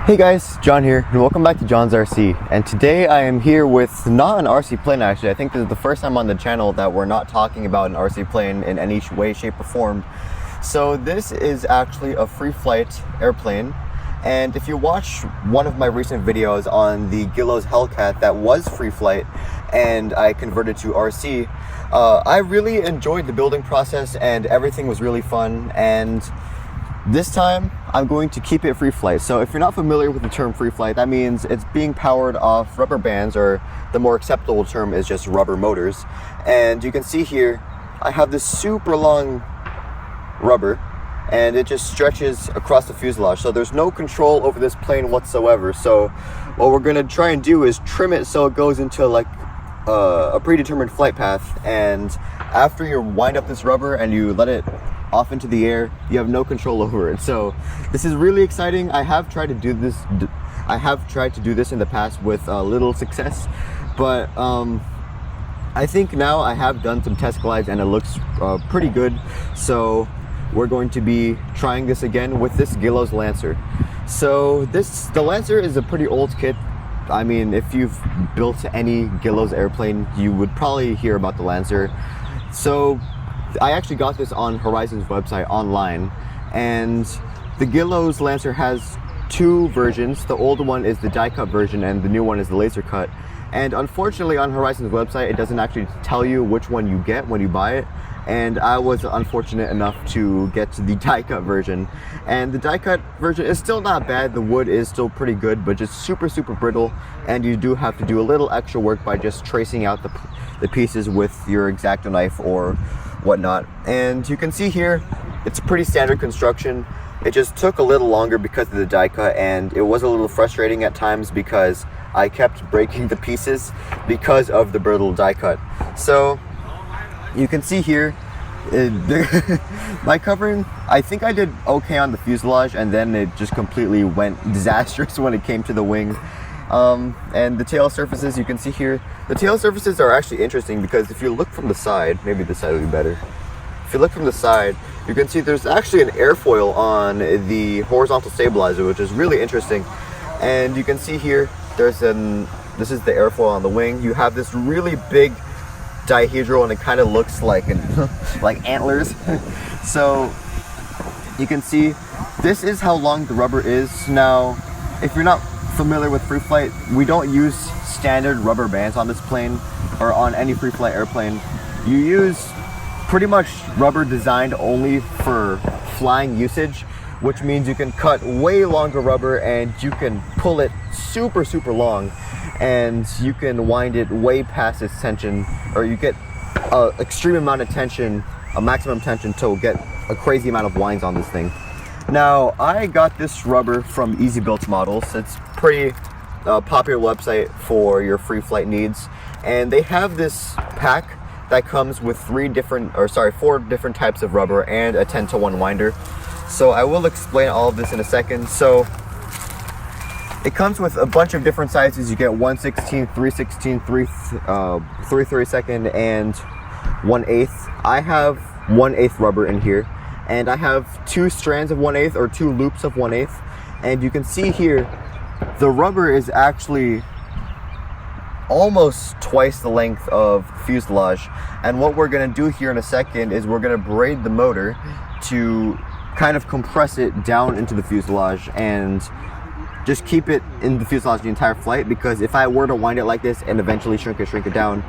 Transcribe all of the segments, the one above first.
Hey guys, John here, and welcome back to John's RC. And today I am here with not an RC plane actually. I think this is the first time on the channel that we're not talking about an RC plane in any way, shape, or form. So this is actually a free flight airplane. And if you watch one of my recent videos on the Guillow'S Hellcat that was free flight and I converted to RC, I really enjoyed the building process and everything was really fun. And this time, I'm going to keep it free flight. So if you're not familiar with the term free flight, that means it's being powered off rubber bands, or the more acceptable term is just rubber motors. And you can see here, I have this super long rubber and it just stretches across the fuselage. So there's no control over this plane whatsoever. So what we're gonna try and do is trim it so it goes into like a predetermined flight path. And after you wind up this rubber and you let it off into the air, you have no control over it. So this is really exciting. I have tried to do this in the past with little success, but I think now I have done some test glides and it looks pretty good. So we're going to be trying this again with this Guillow'S Lancer. So the Lancer is a pretty old kit. I mean, if you've built any Guillow'S airplane, you would probably hear about the Lancer. So I actually got this on Horizon's website online, and the Guillow'S Lancer has two versions. The old one is the die cut version and the new one is the laser cut. And unfortunately on Horizon's website it doesn't actually tell you which one you get when you buy it, and I was unfortunate enough to get the die cut version. And the die cut version is still not bad. The wood is still pretty good, but just super brittle, and you do have to do a little extra work by just tracing out the pieces with your X-Acto knife or whatnot. And you can see here it's a pretty standard construction. It just took a little longer because of the die cut, and it was a little frustrating at times because I kept breaking the pieces because of the brittle die cut. So you can see here my covering, I think I did okay on the fuselage, and then it just completely went disastrous when it came to the wing. And the tail surfaces, you can see here, the tail surfaces are actually interesting because if you look from the side, maybe this side would be better. If you look from the side, you can see there's actually an airfoil on the horizontal stabilizer, which is really interesting. And you can see here, this is the airfoil on the wing. You have this really big dihedral and it kind of looks like like antlers. So you can see this is how long the rubber is. Now, if you're not familiar with free flight, we don't use standard rubber bands on this plane or on any free flight airplane. You use pretty much rubber designed only for flying usage, which means you can cut way longer rubber and you can pull it super long, and you can wind it way past its tension, or you get an extreme amount of tension, a maximum tension, to get a crazy amount of winds on this thing. Now, I got this rubber from Easy Built Models. It's pretty popular website for your free flight needs, and they have this pack that comes with four different types of rubber and a 10-to-1 winder. So I will explain all of this in a second. So it comes with a bunch of different sizes. You get 1/16, 3/16, 3/32, and 1/8. I have 1/8 rubber in here, and I have two strands of 1/8 or two loops of 1/8. And you can see here, the rubber is actually almost twice the length of fuselage. And what we're gonna do here in a second is we're gonna braid the motor to kind of compress it down into the fuselage and just keep it in the fuselage the entire flight, because if I were to wind it like this and eventually shrink it down,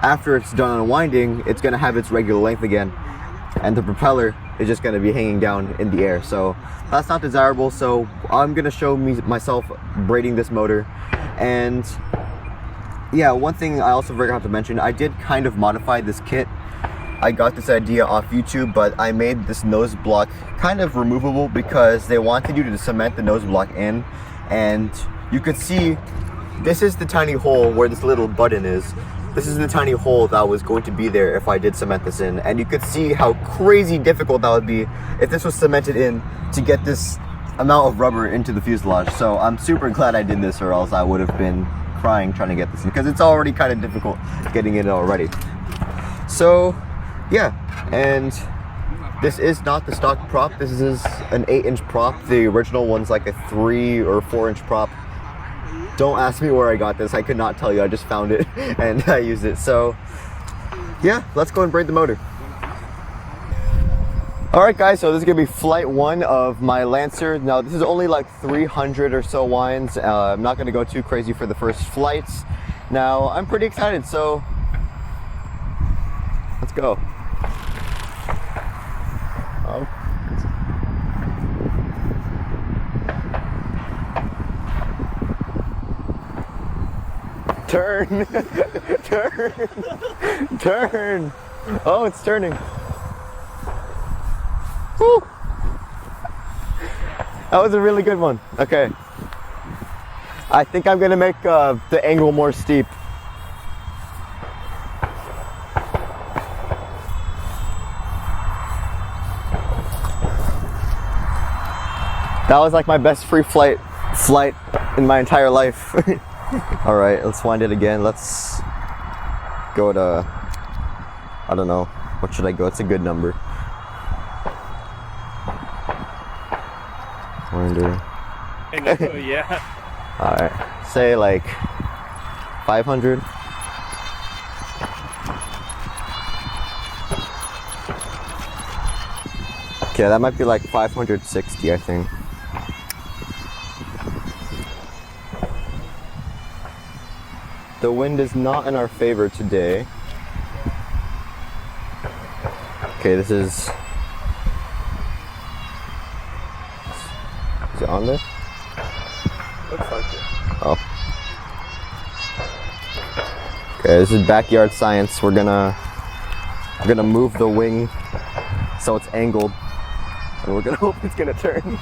after it's done unwinding, it's gonna have its regular length again, and the propeller is just gonna be hanging down in the air. So that's not desirable. So I'm gonna show myself braiding this motor. And yeah, one thing I also forgot to mention, I did kind of modify this kit. I got this idea off YouTube, but I made this nose block kind of removable because they wanted you to cement the nose block in. And you could see, this is the tiny hole where this little button is. This is the tiny hole that was going to be there if I did cement this in. And you could see how crazy difficult that would be if this was cemented in to get this amount of rubber into the fuselage. So I'm super glad I did this, or else I would have been crying trying to get this in, because it's already kind of difficult getting it already. So yeah, and This is not the stock prop. This is an 8-inch prop. The original one's like a 3 or 4-inch prop. Don't ask me where I got this. I could not tell you. I just found it and I used it. So yeah, let's go and braid the motor. Alright guys, so this is going to be flight 1 of my Lancer. Now this is only like 300 or so winds. I'm not going to go too crazy for the first flights. Now I'm pretty excited, so let's go. Oh. Turn! Turn! Turn! Oh, it's turning. Woo. That was a really good one. Okay. I think I'm gonna make the angle more steep. That was like my best free flight in my entire life. All right, let's wind it again. Let's go to, I don't know, what should I go? It's a good number. Yeah. All right, say like 500. Okay, that might be like 560, I think. The wind is not in our favor today. Okay, this is it on there? Looks like it. Oh. Okay, this is backyard science. We're gonna move the wing so it's angled, and we're gonna hope it's gonna turn.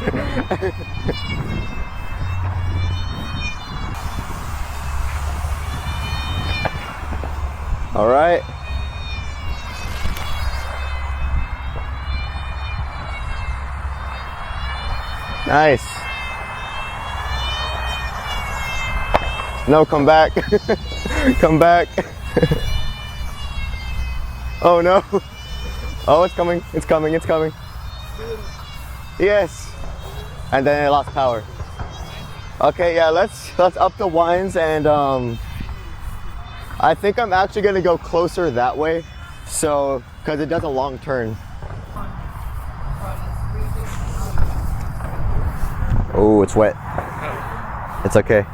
All right. Nice. No, come back. Come back. Oh no. Oh, it's coming. It's coming. It's coming. Yes. And then it lost power. Okay, yeah, let's up the winds, and I think I'm actually gonna go closer that way, so because it does a long turn. Oh, it's wet. It's okay.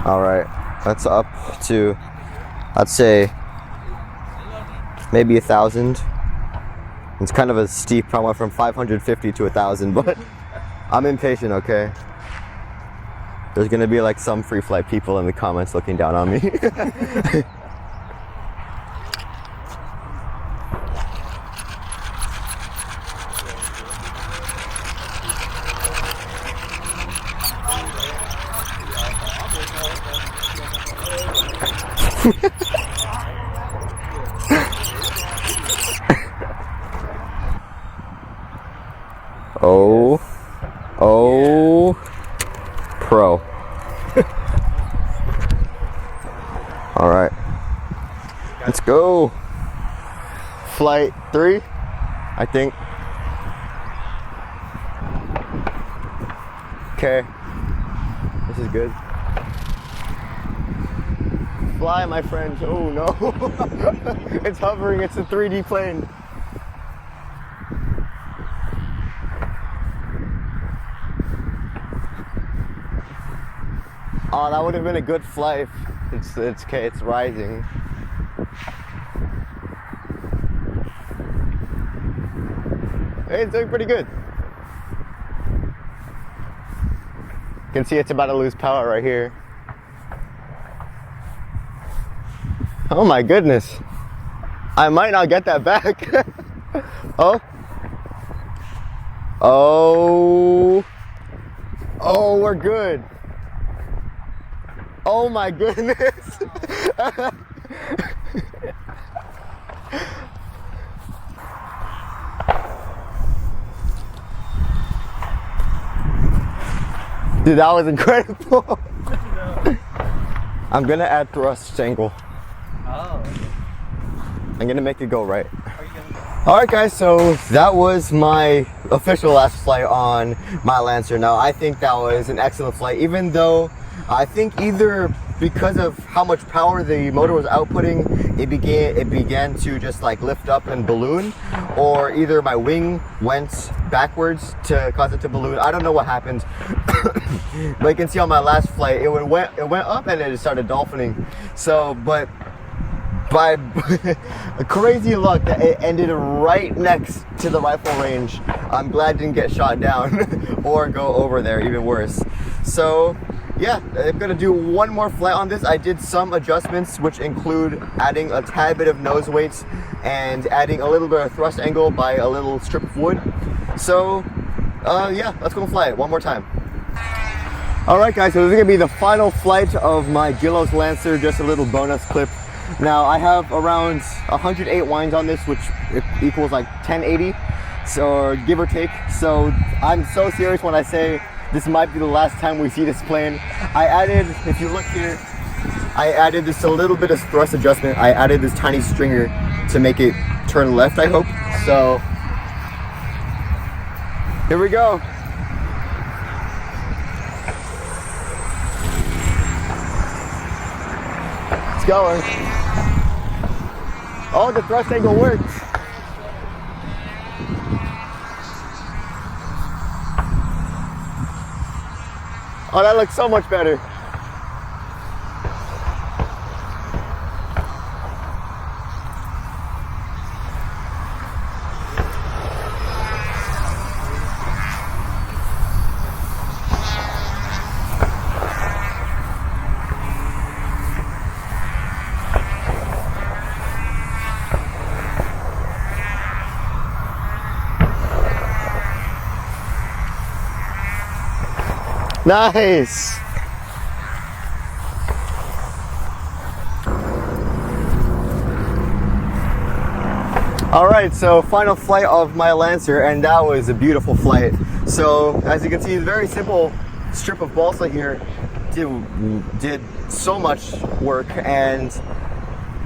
All right, that's up to, I'd say, maybe 1,000. It's kind of a steep. I went from 550 to 1,000, but I'm impatient, okay? There's gonna be like some free flight people in the comments looking down on me. Oh, pro. All right, let's go. Flight 3, I think. Okay, this is good. Fly, my friend. Oh no, it's hovering. It's a 3D plane. Oh, that would have been a good flight. It's okay. It's rising. Hey, it's doing pretty good. You can see it's about to lose power right here. Oh my goodness. I might not get that back. Oh. Oh. Oh, we're good. Oh my goodness. Dude, that was incredible. I'm gonna add thrust angle. Oh. I'm gonna make it go right. Alright guys, so that was my official last flight on my Lancer. Now I think that was an excellent flight, even though I think either because of how much power the motor was outputting, it began to just like lift up and balloon, or either my wing went backwards to cause it to balloon. I don't know what happened. But you can see on my last flight, it went up and it started dolphining. So, but by crazy luck that it ended right next to the rifle range. I'm glad it didn't get shot down or go over there, even worse. So yeah, I'm gonna do one more flight on this. I did some adjustments, which include adding a tad bit of nose weights and adding a little bit of thrust angle by a little strip of wood. So yeah, let's go fly it one more time. Alright guys, so this is gonna be the final flight of my Guillow'S Lancer, just a little bonus clip. Now I have around 108 winds on this, which equals like 1080, so give or take. So I'm so serious when I say this might be the last time we see this plane. I added, if you look here, I added just a little bit of thrust adjustment. I added this tiny stringer to make it turn left, I hope. So here we go. It's going. Oh, the thrust angle worked. Oh, that looks so much better. Nice. All right, so final flight of my Lancer, and that was a beautiful flight. So as you can see, a very simple strip of balsa here did so much work, and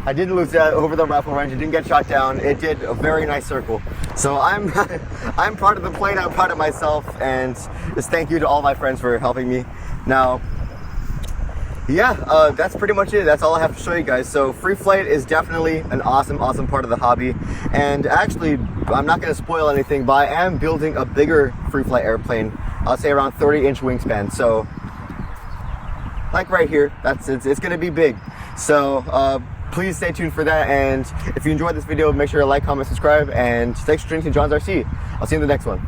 I didn't lose that over the rifle range. It didn't get shot down. It did a very nice circle. So I'm proud of the plane. I'm proud of myself, and just thank you to all my friends for helping me. Now, yeah, that's pretty much it. That's all I have to show you guys. So free flight is definitely an awesome part of the hobby. And actually, I'm not going to spoil anything, but I am building a bigger free flight airplane. I'll say around 30-inch wingspan. So like right here, it's going to be big. So please stay tuned for that. And if you enjoyed this video, make sure to like, comment, subscribe, and thanks for tuning to John's RC. I'll see you in the next one.